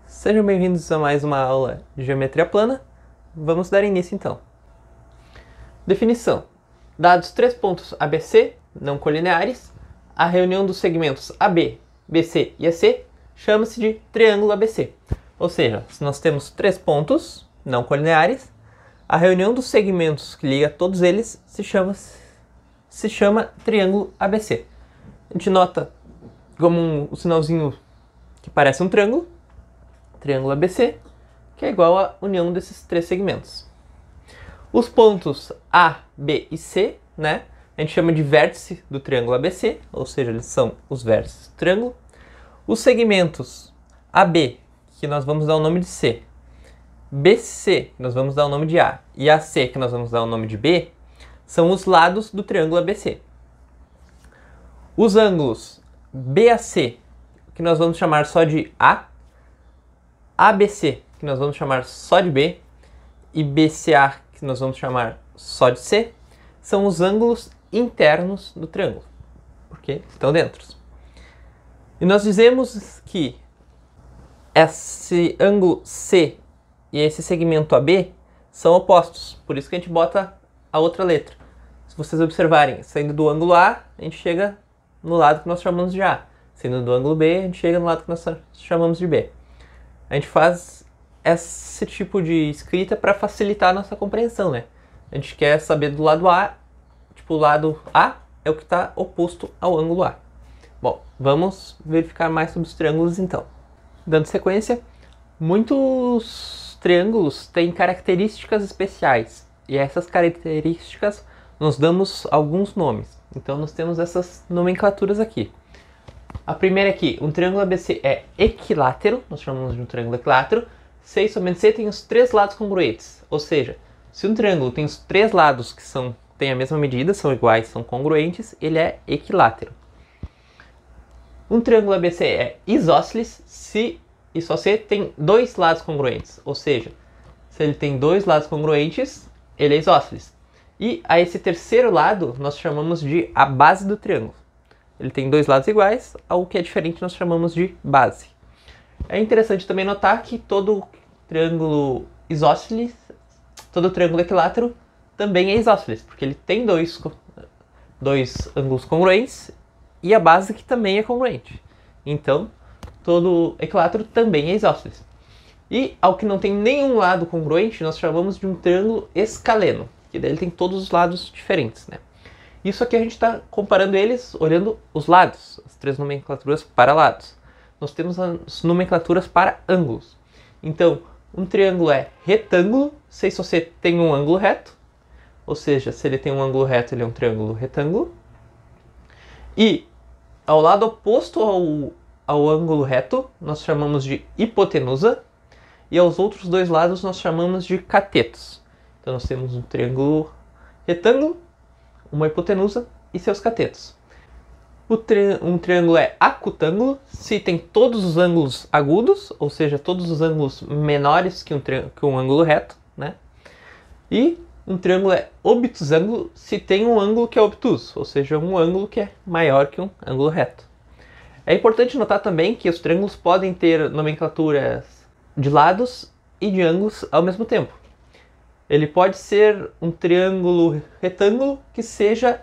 Sejam bem-vindos a mais uma aula de geometria plana. Vamos dar início então. Definição. Dados três pontos ABC, não colineares, a reunião dos segmentos AB, BC e AC chama-se de triângulo ABC. Ou seja, se nós temos três pontos não colineares, a reunião dos segmentos que liga todos eles se chama triângulo ABC. A gente nota como um sinalzinho que parece um triângulo ABC, que é igual à união desses três segmentos. Os pontos A, B e C, né, a gente chama de vértice do triângulo ABC, ou seja, eles são os vértices do triângulo. Os segmentos AB, que nós vamos dar o nome de C, BC, que nós vamos dar o nome de A, e AC, que nós vamos dar o nome de B, são os lados do triângulo ABC. Os ângulos BAC, que nós vamos chamar só de A, ABC, que nós vamos chamar só de B, e BCA, que nós vamos chamar só de C, são os ângulos internos do triângulo, porque estão dentro. E nós dizemos que esse ângulo C e esse segmento AB são opostos, por isso que a gente bota a outra letra. Se vocês observarem, saindo do ângulo A, a gente chega no lado que nós chamamos de A. Saindo do ângulo B, a gente chega no lado que nós chamamos de B. A gente faz esse tipo de escrita para facilitar a nossa compreensão, né? A gente quer saber do lado A, tipo, o lado A é o que está oposto ao ângulo A. Bom, vamos verificar mais sobre os triângulos então. Dando sequência, muitos triângulos têm características especiais, e a essas características nós damos alguns nomes. Então nós temos essas nomenclaturas aqui. A primeira aqui, um triângulo ABC é equilátero, nós chamamos de um triângulo equilátero, se e somente C tem os três lados congruentes. Ou seja, se um triângulo tem os três lados que têm a mesma medida, são iguais, são congruentes, ele é equilátero. Um triângulo ABC é isósceles se e só C tem dois lados congruentes. Ou seja, se ele tem dois lados congruentes, ele é isósceles. E a esse terceiro lado nós chamamos de a base do triângulo. Ele tem dois lados iguais, algo que é diferente nós chamamos de base. É interessante também notar que todo triângulo isósceles, todo triângulo equilátero também é isósceles, porque ele tem dois ângulos congruentes e a base que também é congruente. Então, todo equilátero também é isósceles. E ao que não tem nenhum lado congruente, nós chamamos de um triângulo escaleno, que daí ele tem todos os lados diferentes, né? Isso aqui a gente está comparando eles olhando os lados, as três nomenclaturas para lados. Nós temos as nomenclaturas para ângulos. Então, um triângulo é retângulo se só você tem um ângulo reto, ou seja, se ele tem um ângulo reto, ele é um triângulo retângulo. E ao lado oposto ao ângulo reto, nós chamamos de hipotenusa, e aos outros dois lados nós chamamos de catetos. Então nós temos um triângulo retângulo, uma hipotenusa e seus catetos. Um triângulo é acutângulo se tem todos os ângulos agudos, ou seja, todos os ângulos menores que um ângulo reto, né? E um triângulo é obtusângulo se tem um ângulo que é obtuso, ou seja, um ângulo que é maior que um ângulo reto. É importante notar também que os triângulos podem ter nomenclaturas de lados e de ângulos ao mesmo tempo. Ele pode ser um triângulo retângulo que seja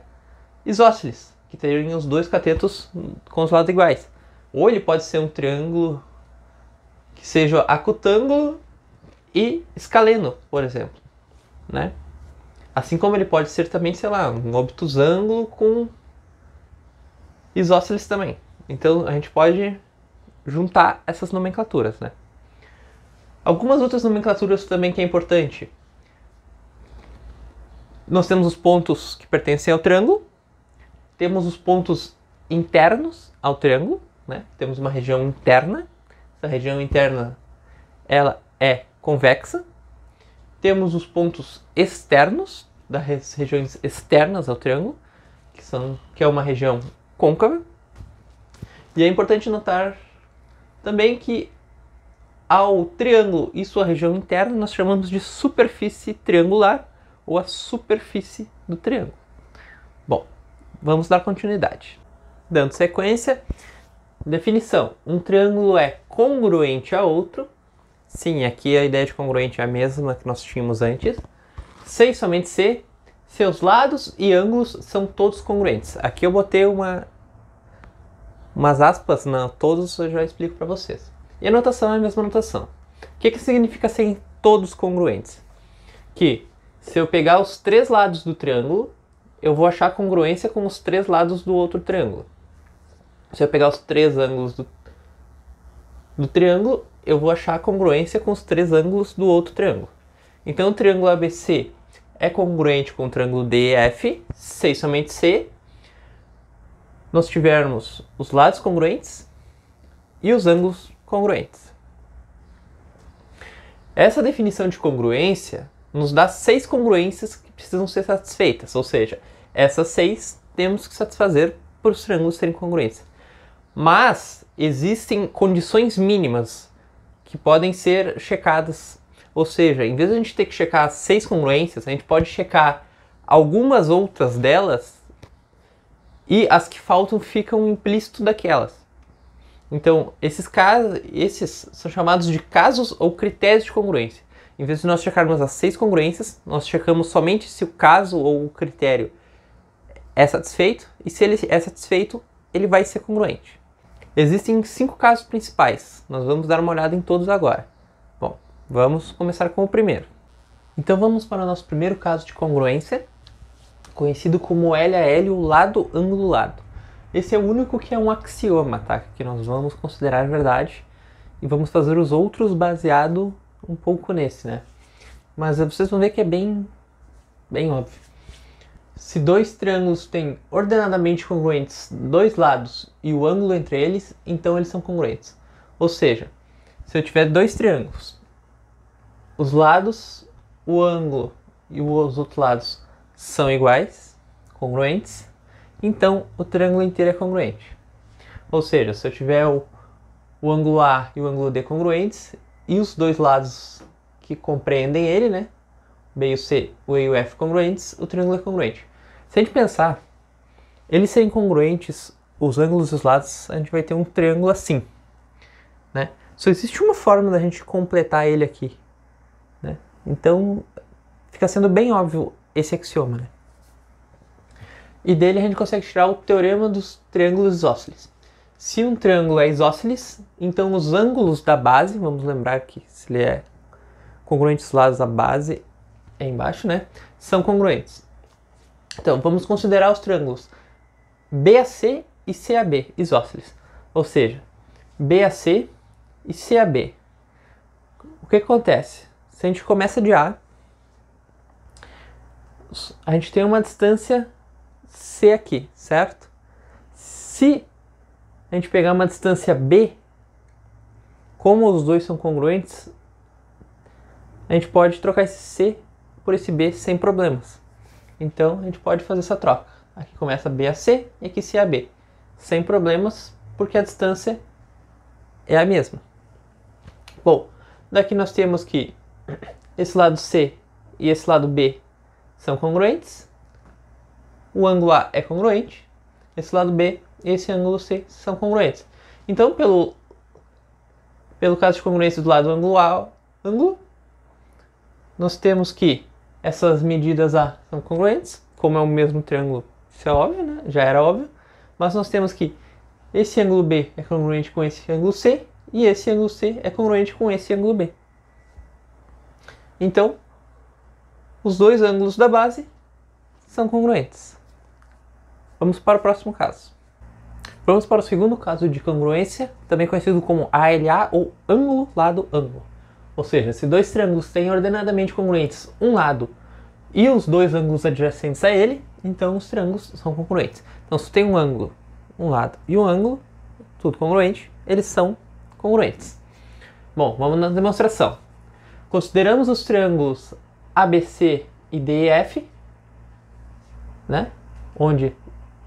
isósceles, que tenha os dois catetos com os lados iguais. Ou ele pode ser um triângulo que seja acutângulo e escaleno, por exemplo, né? Assim como ele pode ser também, sei lá, um obtusângulo com isósceles também. Então a gente pode juntar essas nomenclaturas, né? Algumas outras nomenclaturas também que é importante. Nós temos os pontos que pertencem ao triângulo, temos os pontos internos ao triângulo, né? Temos uma região interna, essa região interna ela é convexa. Temos os pontos externos, das regiões externas ao triângulo, que é uma região côncava. E é importante notar também que ao triângulo e sua região interna nós chamamos de superfície triangular, ou a superfície do triângulo. Bom, vamos dar continuidade. Dando sequência, definição. Um triângulo é congruente a outro. Sim, aqui a ideia de congruente é a mesma que nós tínhamos antes. Se e somente se, seus lados e ângulos são todos congruentes. Aqui eu botei umas aspas, não, todos eu já explico para vocês. E a notação é a mesma notação. O que significa serem todos congruentes? Que se eu pegar os três lados do triângulo, eu vou achar congruência com os três lados do outro triângulo. Se eu pegar os três ângulos do triângulo, eu vou achar congruência com os três ângulos do outro triângulo. Então o triângulo ABC é congruente com o triângulo DEF, se e somente se nós tivermos os lados congruentes e os ângulos congruentes. Essa definição de congruência nos dá 6 congruências que precisam ser satisfeitas, ou seja, essas 6 temos que satisfazer para os triângulos serem congruentes. Mas existem condições mínimas que podem ser checadas, ou seja, em vez de a gente ter que checar as 6 congruências, a gente pode checar algumas outras delas e as que faltam ficam implícito daquelas. Então, esses são chamados de casos ou critérios de congruência. Em vez de nós checarmos as 6 congruências, nós checamos somente se o caso ou o critério é satisfeito, e se ele é satisfeito, ele vai ser congruente. Existem 5 casos principais, nós vamos dar uma olhada em todos agora. Bom, vamos começar com o primeiro. Então vamos para o nosso primeiro caso de congruência, conhecido como L a L, o lado, ângulo, lado. Esse é o único que é um axioma, tá? Que nós vamos considerar verdade e vamos fazer os outros baseado um pouco nesse, né? Mas vocês vão ver que é bem óbvio. Se dois triângulos têm ordenadamente congruentes dois lados e o ângulo entre eles, então eles são congruentes. Ou seja, se eu tiver dois triângulos, os lados, o ângulo e os outros lados são iguais, congruentes, então o triângulo inteiro é congruente. Ou seja, se eu tiver o ângulo A e o ângulo D congruentes e os dois lados que compreendem ele, né, B e o C, o E e o F congruentes, o triângulo é congruente. Se a gente pensar, eles serem congruentes, os ângulos e os lados, a gente vai ter um triângulo assim, né? Só existe uma forma da gente completar ele aqui, né? Então, fica sendo bem óbvio esse axioma, né? E dele a gente consegue tirar o teorema dos triângulos isósceles. Se um triângulo é isósceles, então os ângulos da base, vamos lembrar que se ele é congruente os lados, a base é embaixo, né? São congruentes. Então, vamos considerar os triângulos BAC e CAB, isósceles. Ou seja, BAC e CAB. O que acontece? Se a gente começa de A, a gente tem uma distância C aqui, certo? Se a gente pegar uma distância B, como os dois são congruentes, a gente pode trocar esse C por esse B sem problemas. Então a gente pode fazer essa troca. Aqui começa BAC e aqui CAB. Sem problemas, porque a distância é a mesma. Bom, daqui nós temos que esse lado C e esse lado B são congruentes. O ângulo A é congruente. Esse lado B e esse ângulo C são congruentes. Então, pelo caso de congruência do lado ângulo A, ângulo, nós temos que essas medidas A são congruentes, como é o mesmo triângulo, isso é óbvio, né? Já era óbvio. Mas nós temos que esse ângulo B é congruente com esse ângulo C e esse ângulo C é congruente com esse ângulo B. Então, os dois ângulos da base são congruentes. Vamos para o próximo caso. Vamos para o segundo caso de congruência, também conhecido como ALA ou ângulo, lado, ângulo. Ou seja, se dois triângulos têm ordenadamente congruentes um lado e os dois ângulos adjacentes a ele, então os triângulos são congruentes. Então, se tem um ângulo, um lado e um ângulo, tudo congruente, eles são congruentes. Bom, vamos na demonstração. Consideramos os triângulos ABC e DEF, né? Onde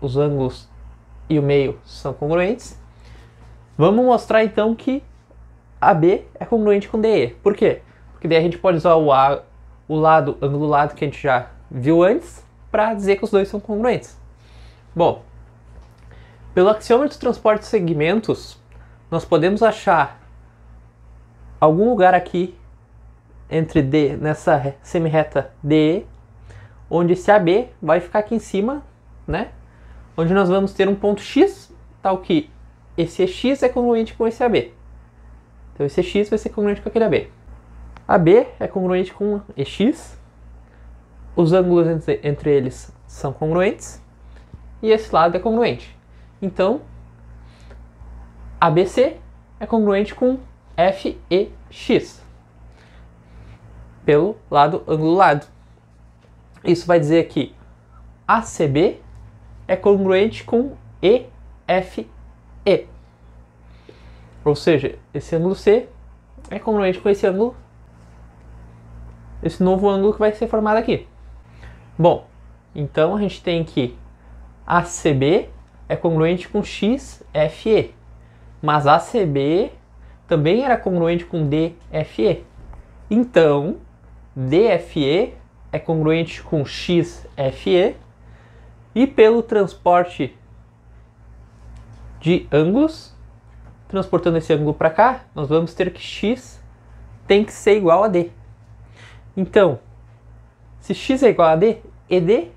os ângulos e o meio são congruentes. Vamos mostrar então que AB é congruente com DE. Por quê? Porque daí a gente pode usar o lado, ângulo lado que a gente já viu antes, para dizer que os dois são congruentes. Bom, pelo axioma dos transportes de segmentos, nós podemos achar algum lugar aqui entre D, nessa semirreta DE, onde esse AB vai ficar aqui em cima, né? Onde nós vamos ter um ponto X, tal que esse EX é congruente com esse AB. Então esse EX vai ser congruente com aquele AB. AB é congruente com EX, os ângulos entre eles são congruentes, e esse lado é congruente. Então, ABC é congruente com FEX, pelo lado ângulo-lado. Isso vai dizer que ACB é congruente com EFE. Ou seja, esse ângulo C é congruente com esse ângulo, esse novo ângulo que vai ser formado aqui. Bom, então a gente tem que ACB é congruente com XFE, mas ACB também era congruente com DFE. Então, DFE é congruente com XFE, e pelo transporte de ângulos, transportando esse ângulo para cá, nós vamos ter que X tem que ser igual a D. Então, se X é igual a D, ED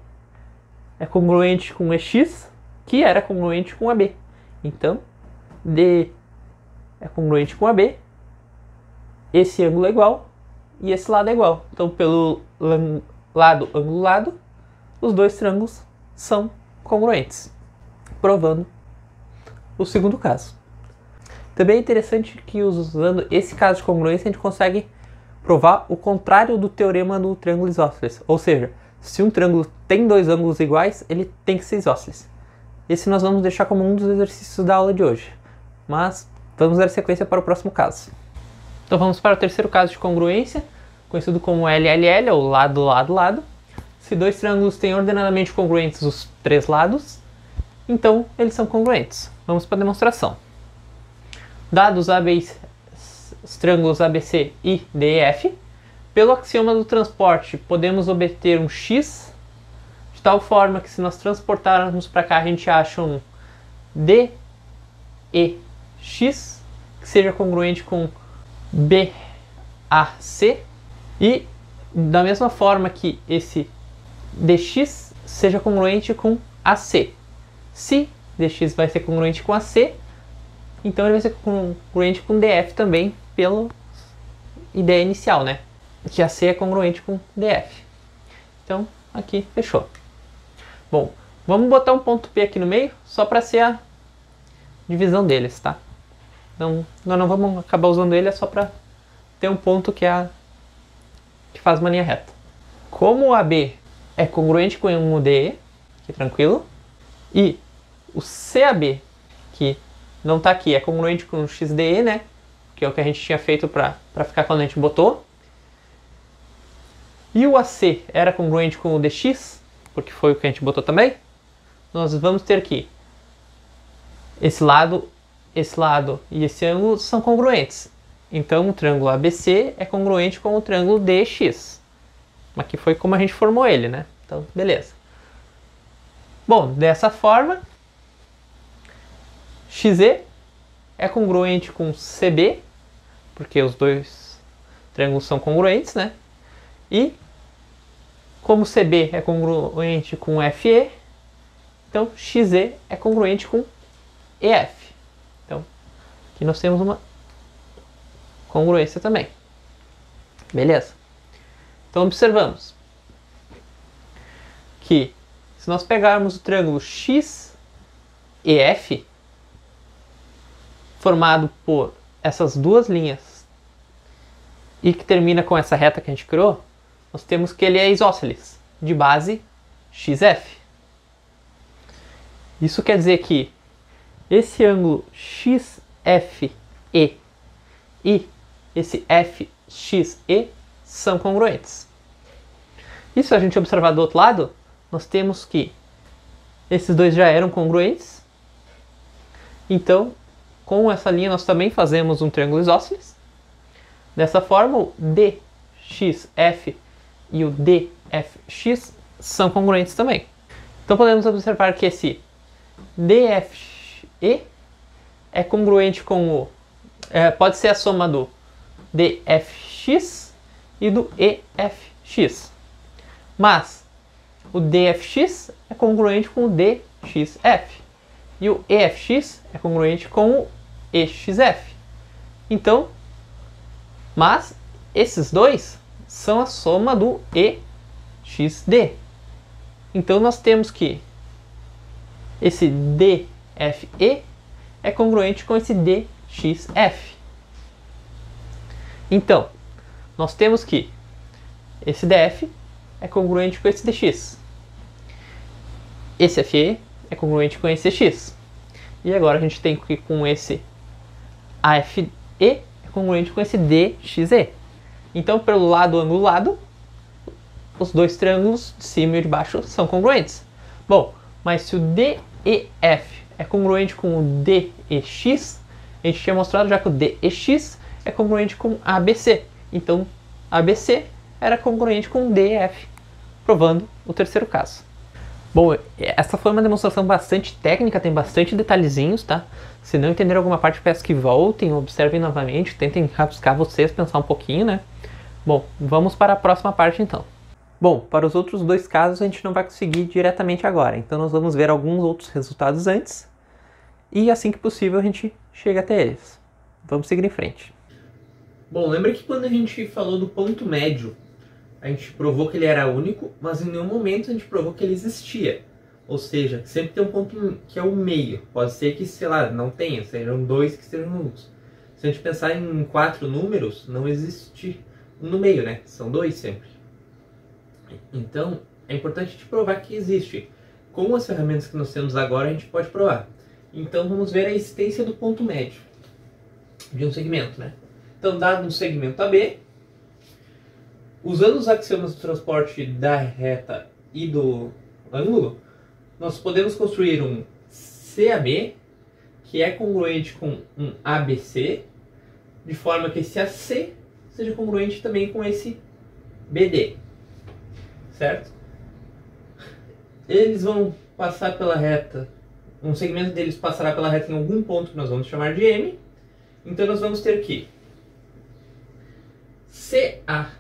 é congruente com EX, que era congruente com AB. Então, D é congruente com AB, esse ângulo é igual e esse lado é igual. Então, pelo lado ângulo-lado, os dois triângulos são congruentes, provando o segundo caso. Também é interessante que usando esse caso de congruência a gente consegue provar o contrário do teorema do triângulo isósceles. Ou seja, se um triângulo tem dois ângulos iguais, ele tem que ser isósceles. Esse nós vamos deixar como um dos exercícios da aula de hoje. Mas vamos dar sequência para o próximo caso. Então vamos para o terceiro caso de congruência, conhecido como LLL, ou lado, lado, lado. Se dois triângulos têm ordenadamente congruentes os três lados, então eles são congruentes. Vamos para a demonstração. Dados os triângulos ABC e DEF, pelo axioma do transporte, podemos obter um X, de tal forma que se nós transportarmos para cá, a gente acha um DEX, que seja congruente com BAC, e da mesma forma que esse DX seja congruente com AC. Se DX vai ser congruente com AC, então ele vai ser congruente com DF também, pela ideia inicial, né? Que AC é congruente com DF. Então, aqui, fechou. Bom, vamos botar um ponto P aqui no meio, só para ser a divisão deles, tá? Então, nós não vamos acabar usando ele, é só para ter um ponto que faz uma linha reta. Como o AB é congruente com o DE, que tranquilo, e o CAB, que não está aqui, é congruente com o XDE, né? Que é o que a gente tinha feito para ficar quando a gente botou. E o AC era congruente com o DX, porque foi o que a gente botou também. Nós vamos ter que esse lado e esse ângulo são congruentes. Então o triângulo ABC é congruente com o triângulo DX. Aqui foi como a gente formou ele, né? Então, beleza. Bom, dessa forma, XE é congruente com CB, porque os dois triângulos são congruentes, né? E como CB é congruente com FE, então XE é congruente com EF. Então, aqui nós temos uma congruência também. Beleza? Então observamos que se nós pegarmos o triângulo XEF, formado por essas duas linhas e que termina com essa reta que a gente criou, nós temos que ele é isósceles, de base XF. Isso quer dizer que esse ângulo XFE e esse FXE são congruentes. E se a gente observar do outro lado, nós temos que esses dois já eram congruentes. Então, com essa linha nós também fazemos um triângulo isósceles. Dessa forma, o DXF e o DFX são congruentes também. Então podemos observar que esse DFE é congruente com o... pode ser a soma do DFX e do EFX. Mas o DFX é congruente com o DXF. E o EFX é congruente com o EXF. Então, mas esses dois são a soma do EXD. Então nós temos que esse DFE é congruente com esse DXF. Então, nós temos que esse DF é congruente com esse DX. Esse FE é congruente com esse X. E agora a gente tem que com esse AFE é congruente com esse DXE. Então, pelo lado angulado, os dois triângulos de cima e de baixo são congruentes. Bom, mas se o DEF é congruente com o DEX, a gente tinha mostrado já que o DEX é congruente com ABC. Então, ABC era congruente com DEF, provando o terceiro caso. Bom, essa foi uma demonstração bastante técnica, tem bastante detalhezinhos, tá? Se não entenderam alguma parte, peço que voltem, observem novamente, tentem rabiscar vocês, pensar um pouquinho, né? Bom, vamos para a próxima parte então. Bom, para os outros dois casos a gente não vai conseguir diretamente agora, então nós vamos ver alguns outros resultados antes e assim que possível a gente chega até eles. Vamos seguir em frente. Bom, lembra que quando a gente falou do ponto médio, a gente provou que ele era único, mas em nenhum momento a gente provou que ele existia. Ou seja, sempre tem um ponto que é o meio. Pode ser que, sei lá, não tenha, sejam dois que sejam nulos. Se a gente pensar em 4 números, não existe um no meio, né? São 2 sempre. Então, é importante a gente provar que existe. Com as ferramentas que nós temos agora, a gente pode provar. Então, vamos ver a existência do ponto médio de um segmento, né? Então, dado um segmento AB, usando os axiomas do transporte da reta e do ângulo, nós podemos construir um CAB, que é congruente com um ABC, de forma que esse AC seja congruente também com esse BD. Certo? Eles vão passar pela reta, um segmento deles passará pela reta em algum ponto que nós vamos chamar de M. Então nós vamos ter que CAB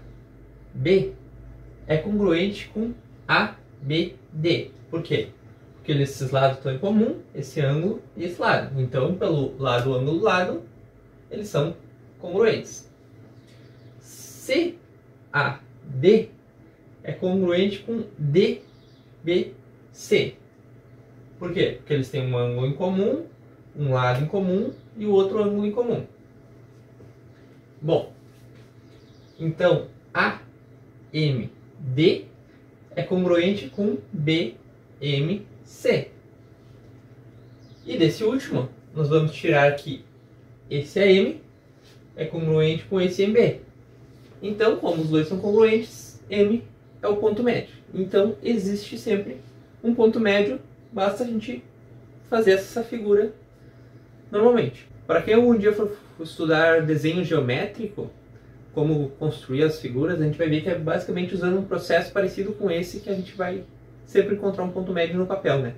é congruente com ABD. Por quê? Porque esses lados estão em comum, esse ângulo e esse lado. Então, pelo lado, ângulo, lado, eles são congruentes. CAD é congruente com DBC. Por quê? Porque eles têm um ângulo em comum, um lado em comum e o outro ângulo em comum. Bom, então AMD é congruente com BMC. E desse último, nós vamos tirar que esse AM é congruente com esse MB. Então, como os dois são congruentes, M é o ponto médio. Então, existe sempre um ponto médio, basta a gente fazer essa figura normalmente. Para quem algum dia for estudar desenho geométrico, como construir as figuras, a gente vai ver que é basicamente usando um processo parecido com esse que a gente vai sempre encontrar um ponto médio no papel, né?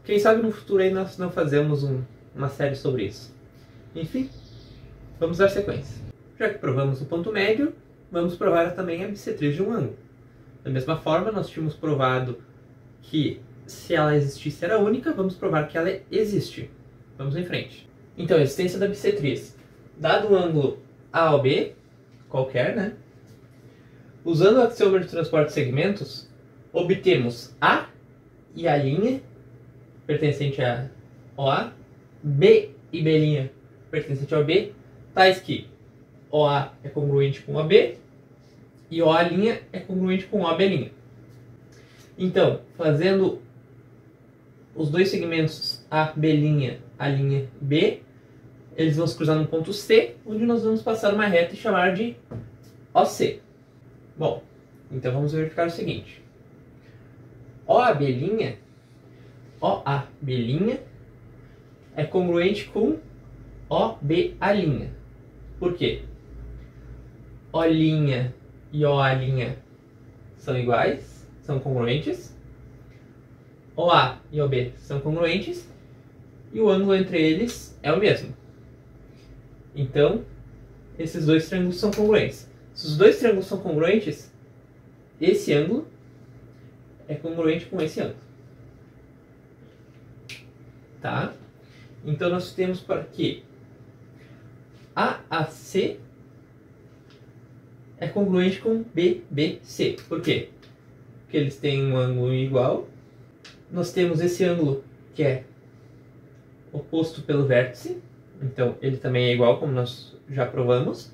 Quem sabe no futuro aí nós não fazemos uma série sobre isso. Enfim, vamos dar sequência. Já que provamos o ponto médio, vamos provar também a bissetriz de um ângulo. Da mesma forma, nós tínhamos provado que se ela existisse era única, vamos provar que ela existe. Vamos em frente. Então, a existência da bissetriz. Dado o ângulo AOB, qualquer, né? Usando o axioma de transporte de segmentos, obtemos A e A' pertencente a OA, B e B' pertencente ao B, tais que OA é congruente com AB e OA' é congruente com OB'. Então, fazendo os dois segmentos A, B', A', B, eles vão se cruzar no ponto C, onde nós vamos passar uma reta e chamar de OC. Bom, então vamos verificar o seguinte. OAB' é congruente com OBA'. Por quê? O' e OA' são iguais, são congruentes. OA e OB são congruentes e o ângulo entre eles é o mesmo. Então, esses dois triângulos são congruentes. Se os dois triângulos são congruentes, esse ângulo é congruente com esse ângulo. Tá? Então, nós temos para que AAC é congruente com BBC. Por quê? Porque eles têm um ângulo igual. Nós temos esse ângulo que é oposto pelo vértice. Então, ele também é igual, como nós já provamos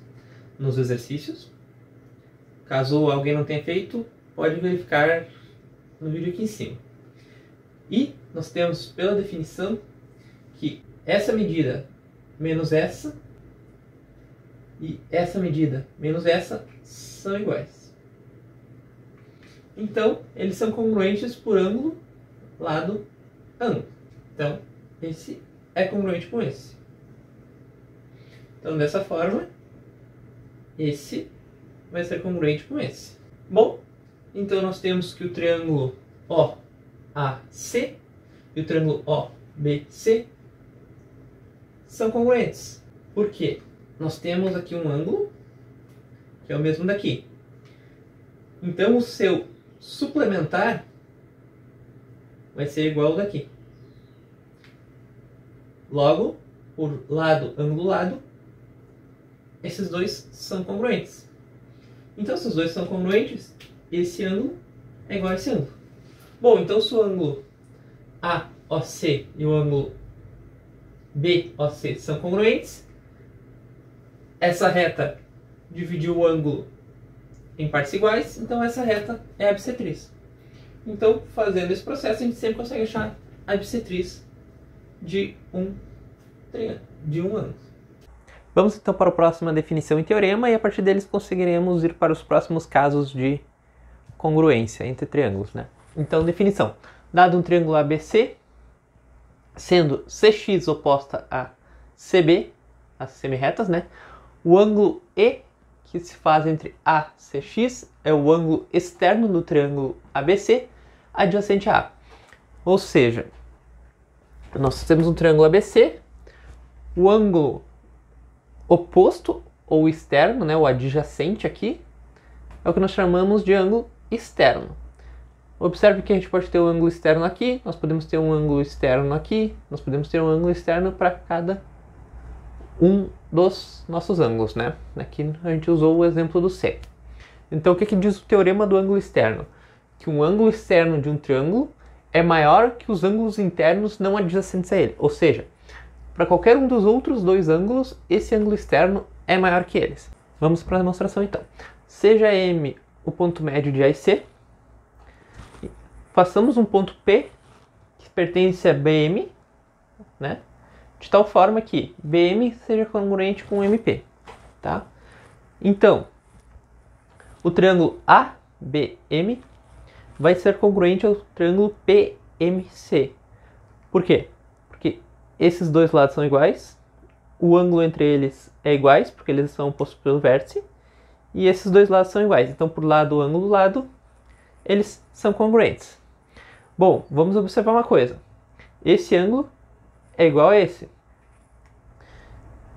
nos exercícios. Caso alguém não tenha feito, pode verificar no vídeo aqui em cima. E nós temos, pela definição, que essa medida menos essa e essa medida menos essa são iguais. Então, eles são congruentes por ângulo, lado, ângulo. Então, esse é congruente com esse. Então, dessa forma, esse vai ser congruente com esse. Bom, então nós temos que o triângulo OAC e o triângulo OBC são congruentes. Por quê? Nós temos aqui um ângulo, que é o mesmo daqui. Então, o seu suplementar vai ser igual ao daqui. Logo, por lado, ângulo, lado, esses dois são congruentes. Então, se os dois são congruentes, esse ângulo é igual a esse ângulo. Bom, então se o ângulo AOC e o ângulo BOC são congruentes, essa reta dividiu o ângulo em partes iguais, então essa reta é a bissetriz. Então, fazendo esse processo, a gente sempre consegue achar a bissetriz de um ângulo. Vamos então para a próxima definição e teorema, e a partir deles conseguiremos ir para os próximos casos de congruência entre triângulos, né? Então, definição. Dado um triângulo ABC, sendo CX oposta a CB, as semirretas, né? O ângulo E que se faz entre ACX é o ângulo externo do triângulo ABC adjacente a A. Ou seja, nós temos um triângulo ABC, o ângulo oposto ou externo, né, o adjacente aqui, é o que nós chamamos de ângulo externo. Observe que a gente pode ter um ângulo externo aqui, nós podemos ter um ângulo externo aqui, nós podemos ter um ângulo externo para cada um dos nossos ângulos, né? Aqui a gente usou o exemplo do C. Então, o que diz o teorema do ângulo externo? Que um ângulo externo de um triângulo é maior que os ângulos internos não adjacentes a ele. Ou seja, para qualquer um dos outros dois ângulos, esse ângulo externo é maior que eles. Vamos para a demonstração então. Seja M o ponto médio de A e C, façamos um ponto P que pertence a BM, né? De tal forma que BM seja congruente com MP, tá? Então, o triângulo ABM vai ser congruente ao triângulo PMC. Por quê? Porque esses dois lados são iguais, o ângulo entre eles é iguais, porque eles são opostos pelo vértice, e esses dois lados são iguais. Então, por lado, ângulo, lado, eles são congruentes. Bom, vamos observar uma coisa. Esse ângulo é igual a esse.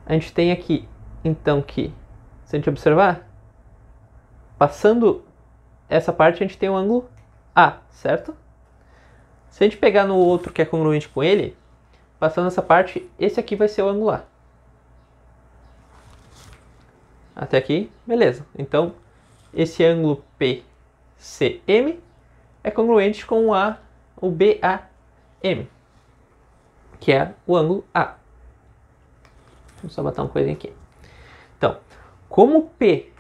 A gente tem aqui, então, que, se a gente observar, passando essa parte, a gente tem um ângulo A, certo? Se a gente pegar no outro que é congruente com ele, passando essa parte, esse aqui vai ser o ângulo A. Até aqui, beleza. Então, esse ângulo PCM é congruente com o BAM, que é o ângulo A. Vamos só botar uma coisinha aqui. Então, como P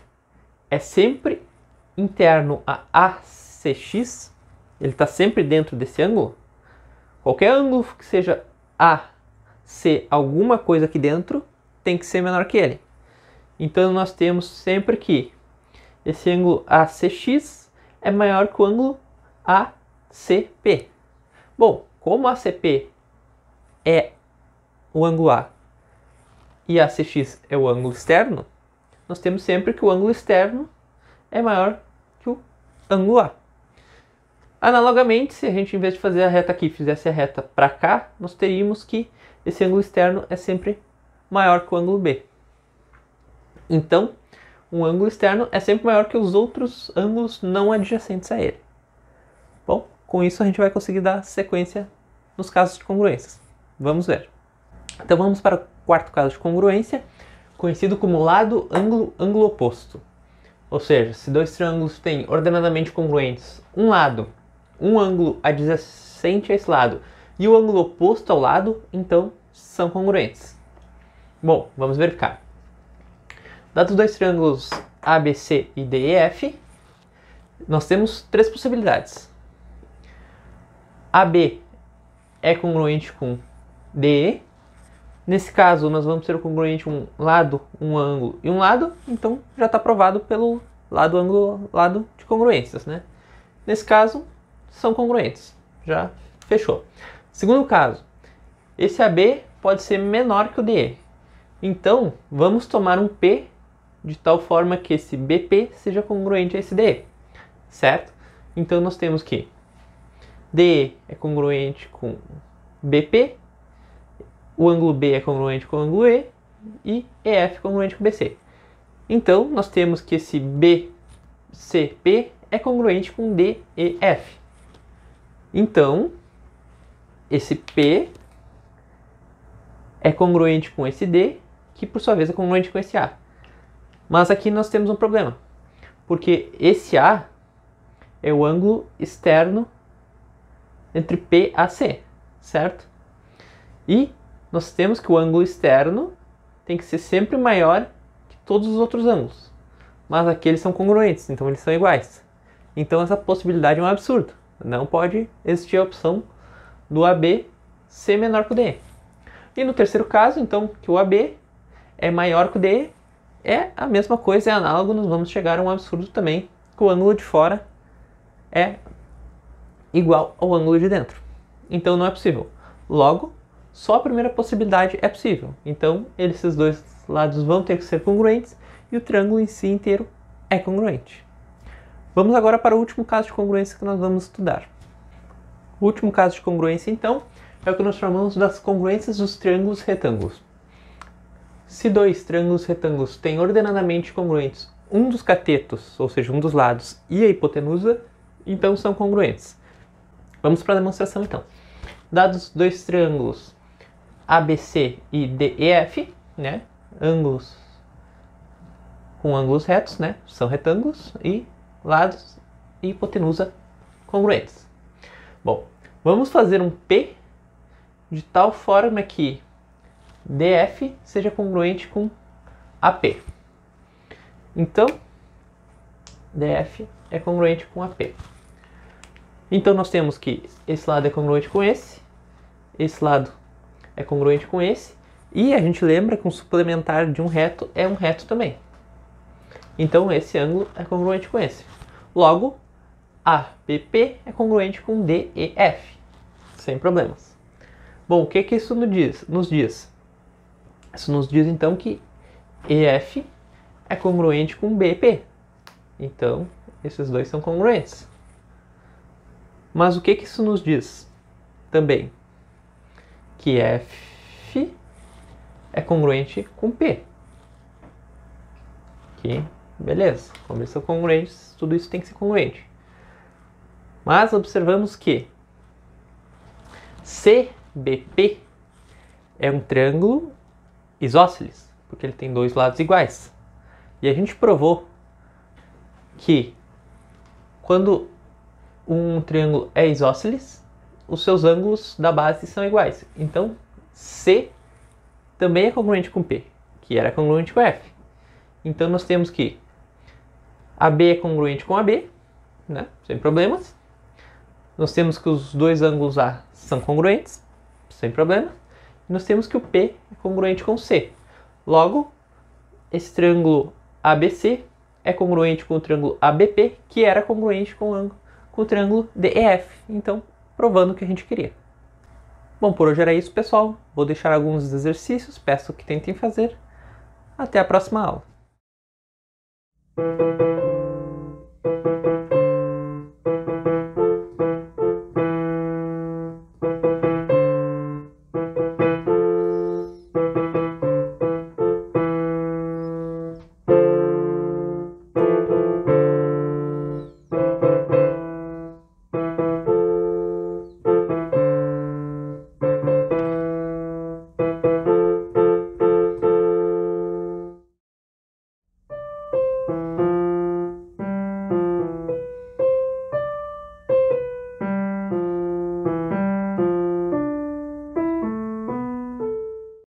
é sempre interno a ACX, ele está sempre dentro desse ângulo, qualquer ângulo que seja AC alguma coisa aqui dentro, tem que ser menor que ele. Então, nós temos sempre que esse ângulo ACX é maior que o ângulo ACP. Bom, como ACP é o ângulo A e ACX é o ângulo externo, nós temos sempre que o ângulo externo é maior que o ângulo A. Analogamente, se a gente, em vez de fazer a reta aqui, fizesse a reta para cá, nós teríamos que esse ângulo externo é sempre maior que o ângulo B. Então, um ângulo externo é sempre maior que os outros ângulos não adjacentes a ele. Bom, com isso a gente vai conseguir dar sequência nos casos de congruências. Vamos ver. Então vamos para o quarto caso de congruência, conhecido como lado, ângulo, ângulo oposto. Ou seja, se dois triângulos têm ordenadamente congruentes um lado, um ângulo adjacente a esse lado e o ângulo oposto ao lado, então são congruentes. Bom, vamos verificar. Dados dois triângulos ABC e DEF, nós temos três possibilidades. AB é congruente com DE. Nesse caso, nós vamos ter congruente um lado, um ângulo e um lado, então já está provado pelo lado, ângulo, lado de congruências, né? Nesse caso, são congruentes. Já fechou. Segundo caso, esse AB pode ser menor que o DE. Então, vamos tomar um P de tal forma que esse BP seja congruente a esse DE, certo? Então, nós temos que DE é congruente com BP, o ângulo B é congruente com o ângulo E e EF é congruente com BC. Então, nós temos que esse BCP é congruente com DEF. Então, esse P é congruente com esse D, que por sua vez é congruente com esse A. Mas aqui nós temos um problema, porque esse A é o ângulo externo entre P e C, certo? E nós temos que o ângulo externo tem que ser sempre maior que todos os outros ângulos. Mas aqui eles são congruentes, então eles são iguais. Então essa possibilidade é um absurdo. Não pode existir a opção do AB ser menor que o DE. E no terceiro caso, então, que o AB é maior que o DE, é a mesma coisa, é análogo, nós vamos chegar a um absurdo também, que o ângulo de fora é igual ao ângulo de dentro. Então não é possível. Logo, só a primeira possibilidade é possível. Então, esses dois lados vão ter que ser congruentes e o triângulo em si inteiro é congruente. Vamos agora para o último caso de congruência que nós vamos estudar. O último caso de congruência, então, é o que nós chamamos das congruências dos triângulos retângulos. Se dois triângulos retângulos têm ordenadamente congruentes um dos catetos, ou seja, um dos lados, e a hipotenusa, então são congruentes. Vamos para a demonstração, então. Dados dois triângulos ABC e DEF, né? Ângulos com ângulos retos, né? São retângulos e lados e hipotenusa congruentes. Bom, vamos fazer um P de tal forma que DF seja congruente com AP. Então, DF é congruente com AP. Então nós temos que esse lado é congruente com esse lado é congruente com esse, e a gente lembra que um suplementar de um reto é um reto também. Então esse ângulo é congruente com esse. Logo, ABP é congruente com DEF, sem problemas. Bom, o que isso nos diz? Isso nos diz então que EF é congruente com BP. Então, esses dois são congruentes. Mas o que isso nos diz também? Que F é congruente com P. Aqui, beleza. Como eles são congruentes, tudo isso tem que ser congruente. Mas observamos que CBP é um triângulo isósceles, porque ele tem dois lados iguais. E a gente provou que quando um triângulo é isósceles, os seus ângulos da base são iguais. Então, C também é congruente com P, que era congruente com F. Então, nós temos que AB é congruente com AB, né? Sem problemas. Nós temos que os dois ângulos A são congruentes, sem problema. E nós temos que o P é congruente com C. Logo, esse triângulo ABC é congruente com o triângulo ABP, que era congruente com o triângulo DEF. Então, provando o que a gente queria. Bom, por hoje era isso, pessoal. Vou deixar alguns exercícios, peço que tentem fazer. Até a próxima aula.